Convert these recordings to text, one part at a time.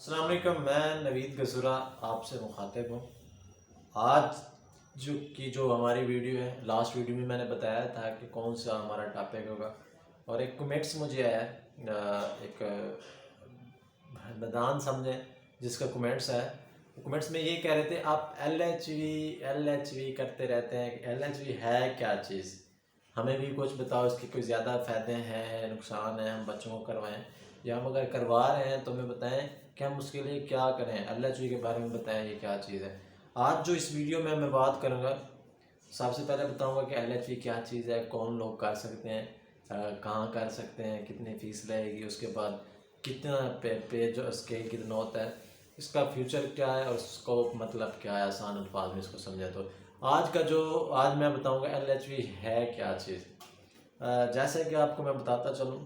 अस्सलाम वालेकुम, मैं नवीद गज़ुरा आपसे मुखातिब हूँ। आज जो हमारी वीडियो है, लास्ट वीडियो में मैंने बताया था कि कौन सा हमारा टॉपिक होगा और एक कमेंट्स मुझे आया है, एक नादान समझें जिसका कमेंट्स है। कमेंट्स में ये कह रहे थे आप एल एच वी करते रहते हैं, एल एच वी है क्या चीज़, हमें भी कुछ बताओ, इसके कोई ज़्यादा फ़ायदे हैं नुकसान हैं, हम बच्चों को करवाएं या हम अगर करवा रहे हैं तो हमें बताएं कि हम उसके लिए क्या करें, एल एच वी के बारे में बताएं ये क्या चीज़ है। आज जो इस वीडियो में मैं बात करूँगा, सबसे पहले बताऊंगा कि एल एच वी क्या चीज़ है, कौन लोग कर सकते हैं, कहाँ कर सकते हैं, कितनी फ़ीस लगेगी, उसके बाद कितना पे जो स्केल कितना होता है, इसका फ्यूचर क्या है और स्कोप मतलब क्या है, आसान अल्फाज में इसको समझे तो। आज मैं बताऊंगा एल एच वी है क्या चीज़। जैसे कि आपको मैं बताता चलूँ,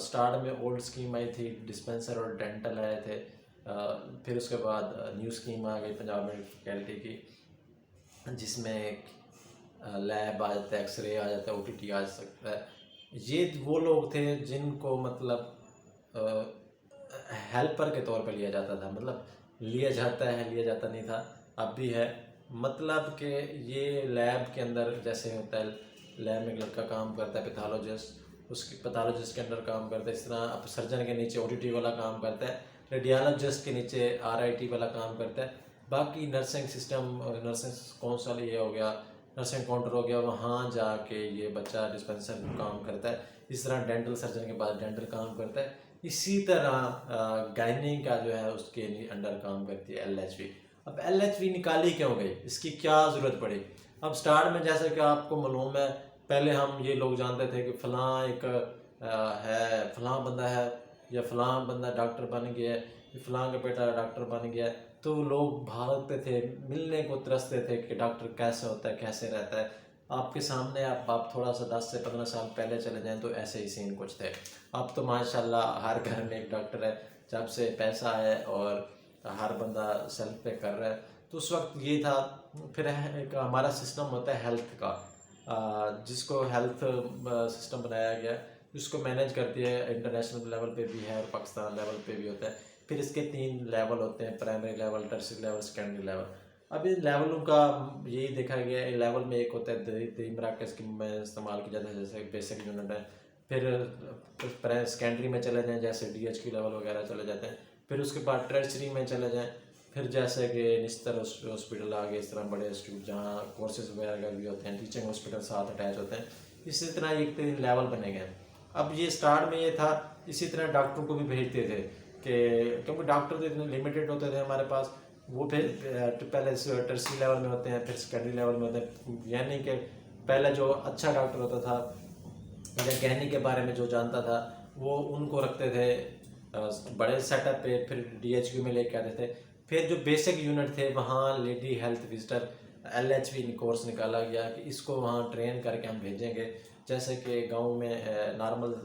स्टार्ट में ओल्ड स्कीम आई थी, डिस्पेंसर और डेंटल आए थे। फिर उसके बाद न्यू स्कीम आ गई पंजाब मेडिकल फैकल्टी की, जिसमें लैब आ जाता है, एक्सरे आ जाता है, ओटीटी आ सकता है। ये वो लोग थे जिनको मतलब हेल्पर के तौर पे लिया जाता था, मतलब लिया जाता है, लिया जाता नहीं था, अब भी है। मतलब कि ये लैब के अंदर जैसे होता है, लैब में एक लड़का काम करता है पैथोलॉजिस्ट, उसके पैथोलॉजिस्ट के अंदर काम करता है, इस तरह अब सर्जन के नीचे ओटीटी वाला काम करता है, रेडियोलॉजिस्ट के नीचे आरआईटी वाला काम करता है। बाकी नर्सिंग सिस्टम, नर्सिंग कौंसल ये हो गया, नर्सिंग काउंटर हो गया, वहाँ जाके ये बच्चा डिस्पेंसर में काम करता है। इस तरह डेंटल सर्जन के पास डेंटल काम करता है। इसी तरह गायनिंग का जो है उसके अंडर काम करती है एल एच वी। अब एल एच वी निकाली क्यों गई, इसकी क्या ज़रूरत पड़ी। अब स्टार्ट में जैसे कि आपको मालूम है, पहले हम ये लोग जानते थे कि फ़लाँ एक है, फ़लाँ बंदा है या फ़लाँ बंदा डॉक्टर बन गया है, फ़लाँ का बेटा डॉक्टर बन गया है, तो लोग भागते थे, मिलने को तरसते थे कि डॉक्टर कैसे होता है, कैसे रहता है। आपके सामने आप थोड़ा सा 10 से 15 साल पहले चले जाएं तो ऐसे ही सीन कुछ थे। अब तो माशाल्लाह हर घर में एक डॉक्टर है, जब से पैसा है और हर बंदा सेल्फ पे कर रहा है। तो उस वक्त ये था। फिर एक हमारा सिस्टम होता है हेल्थ का, जिसको हेल्थ सिस्टम बनाया गया है, जिसको मैनेज करती है, इंटरनेशनल लेवल पे भी है और पाकिस्तान लेवल पे भी होता है। फिर इसके 3 लेवल होते हैं, primary level, tertiary level, secondary level. अब इन लेवलों का यही देखा गया है, लेवल में एक होता है मराकज़ की में इस्तेमाल किया जाता है, जैसे बेसिक यूनिट है। फिर सेकेंडरी में चले जाएँ, जैसे डीएच की लेवल वगैरह चले जाते हैं। फिर उसके बाद टर्शियरी में चले जाएँ, फिर जैसे कि निस्तर हॉस्पिटल आ गए, इस तरह बड़े इंस्टीट्यूट जहाँ कोर्सेज वगैरह भी होते हैं, टीचिंग हॉस्पिटल साथ अटैच होते हैं। इसी तरह एक 3 लेवल बने गए हैं। अब ये स्टार्ट में ये था, इसी तरह डॉक्टरों को भी भेजते थे कि क्योंकि डॉक्टर तो इतने लिमिटेड होते थे हमारे पास, वो फिर पहले टर्शियरी लेवल में होते हैं, फिर सेकेंडरी लेवल में होते हैं। यानी कि पहले जो अच्छा डॉक्टर होता था या कहने के बारे में जो जानता था, वो उनको रखते थे बड़े सेटअप पे, फिर डीएचक्यू में लेके आते थे। फिर जो बेसिक यूनिट थे वहाँ lady health visitor L H we course निकाला गया कि इसको वहाँ ट्रेन करके हम भेजेंगे। जैसे कि गांव में नॉर्मल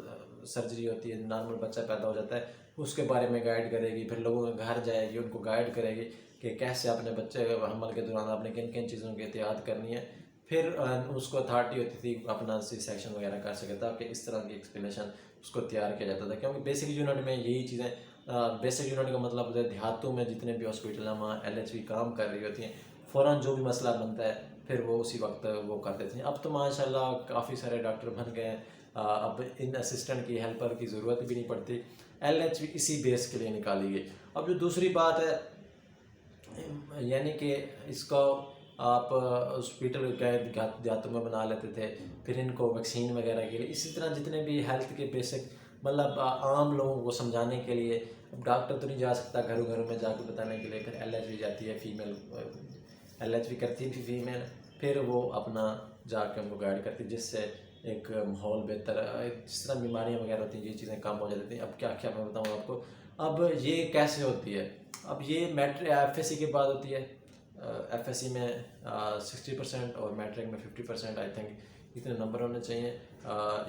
सर्जरी होती है, नॉर्मल बच्चा पैदा हो जाता है, उसके बारे में गाइड करेगी, फिर लोगों के घर जाएगी, उनको गाइड करेगी कि कैसे अपने बच्चे हमल के दौरान आपने किन किन चीज़ों की एहतियात करनी है। फिर उसको अथॉरिटी होती थी अपना सी सेक्शन वगैरह कर सके था कि इस तरह की एक्सप्लेनेशन उसको तैयार किया जाता था। क्योंकि बेसिक यूनिट में यही चीज़ें, बेसिक यूनिट का मतलब होता है देहातों में जितने भी हॉस्पिटल हैं वहाँ एल एच वी काम कर रही होती हैं, फ़ौरन जो भी मसला बनता है फिर वो उसी वक्त वो करते थे। अब तो माशाल्लाह काफ़ी सारे डॉक्टर बन गए हैं, अब इन असिस्टेंट की, हेल्पर की ज़रूरत भी नहीं पड़ती। एल एच वी इसी बेस के लिए निकाली गई। अब जो दूसरी बात है, यानी कि इसको आप हॉस्पिटल गए देहातों में बना लेते थे, फिर इनको वैक्सीन वगैरह के लिए, इसी तरह जितने भी हेल्थ के बेसिक मतलब आम लोगों को समझाने के लिए। अब डॉक्टर तो नहीं जा सकता घरों घरों में जाकर बताने के लिए, फिर एल एच वी जाती है, फीमेल एल एच वी करती थी फीमेल, फिर वो अपना जाकर उनको गाइड करती, जिससे एक माहौल बेहतर, जिस तरह बीमारियाँ वगैरह होती हैं ये चीज़ें कम हो जाती थी। अब क्या क्या मैं बताऊँ आपको। अब ये कैसे होती है, अब ये मैट्रिक एफ एस सी के बाद होती है। एफ एस सी में 60% और मैट्रिक में 50% आई थिंक इतने नंबर होने चाहिए।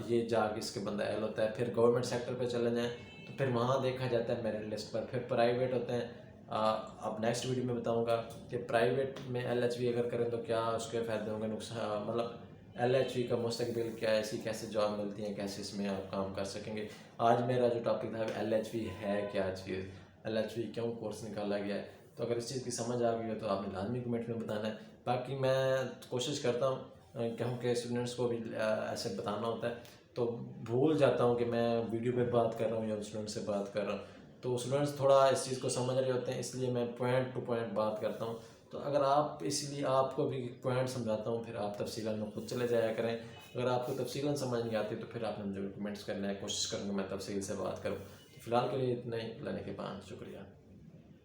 ये जाके इसके बंदा एल होता है। फिर गवर्नमेंट सेक्टर पे चले जाएँ तो फिर वहाँ देखा जाता है मेरिट लिस्ट पर। फिर प्राइवेट होते हैं, अब नेक्स्ट वीडियो में बताऊँगा कि प्राइवेट में एल एच वी अगर करें तो क्या उसके फ़ायदे होंगे, नुकसान, मतलब एल एच वी का मुस्तकबिल क्या है, ऐसी कैसे जॉब मिलती है, कैसे इसमें आप काम कर सकेंगे। आज मेरा जो टॉपिक था एल एच वी है क्या चीज़। LHV क्यों कोर्स निकाला गया है। तो अगर इस चीज़ की समझ आ गई है तो आपने लाजमी कमेंट में बताना है। बाकी मैं कोशिश करता हूँ क्योंकि स्टूडेंट्स को भी ऐसे बताना होता है, तो भूल जाता हूँ कि मैं वीडियो पे बात कर रहा हूँ या स्टूडेंट से बात कर रहा हूँ, तो स्टूडेंट्स थोड़ा इस चीज़ को समझ रहे होते हैं, इसलिए मैं पॉइंट टू पॉइंट बात करता हूँ। तो अगर आप, इसलिए आपको भी पॉइंट समझाता हूँ, फिर आप तफसीलन में खुद चले जाया करें। अगर आपको तफसीलन समझ नहीं आती तो फिर आपने मुझे कमेंट्स करना है, कोशिश करूँगा मैं तफसील से बात करूँ। तो फिलहाल के लिए इतना ही, लेने के बाद शुक्रिया।